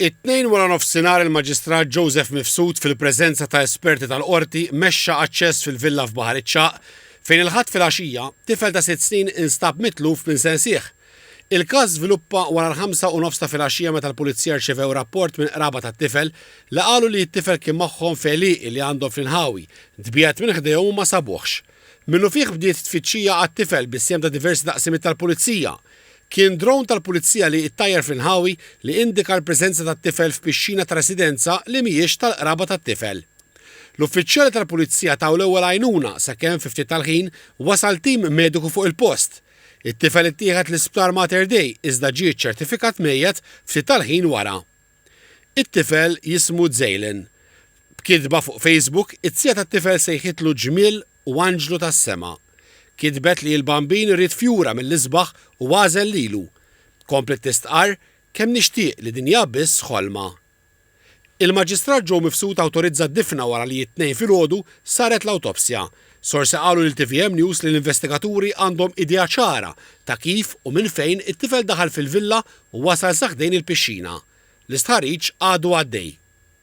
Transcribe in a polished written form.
It-tnejn wara nofsinhar il-Maġistrat Joseph Mifsud fil-preżenza ta' esperti tal-qorti mexxa aċċess fil-villa f'Baħar iċ-Ċaq fejn il-ħadd filgħaxija tifel ta' 6 snin instab mitluf minn sensieħ. Il-każ żviluppa wara l-5:30 ta' filgħaxija meta l-Pulizija rċevew rapport minn qraba tat-tifel li qalu li t-tifel kien magħhom feliqi li għandhom fl-inħawi, dbiegħet minn ħdejhom u ma sabuhx. Minnu fih bdiet tfittxija għat-tifel bis-siem ta' diversi taqsimiet tal-Pulizija. Kien drone tal-Pulizija li ttajjar fl-inħawi li indika l-preżenza tat-tifel f'pixxina ta' residenza li mhijiex tal-qraba tat-tifel. L-uffiċjali tal-Pulizija taw l-ewwel għajnuna sakemm fi ftit tal-ħin wasal tim mediku fuq il-post. It-tifel ittieħed l-Isptar Mater Dei iżda ġie ċertifikat mejjed ftit tal-ħin wara. It-tifel jismu Zejlen. B'kitba fuq Facebook, it-sija tat-tifel sejħitlu Ġmiel u Anġlu tas-Sema. Kitbet li l-bambin irid fjura mill-isbaħ u għażel lilu. Komplet tistqar kemm nixtieq li dinja biss ħolma. Il-Maġistrat Joe Mifsud awtorizza d-difna wara li t-tnejn filgħodu saret l-awtopsja. Sorsi qalu lil TVM News li l-investigaturi għandhom idea ċara ta' kif u minn fejn it-tifel daħal fil-villa u wasal saħdejn il-pixxina. L-istħarriġ għadu għaddej.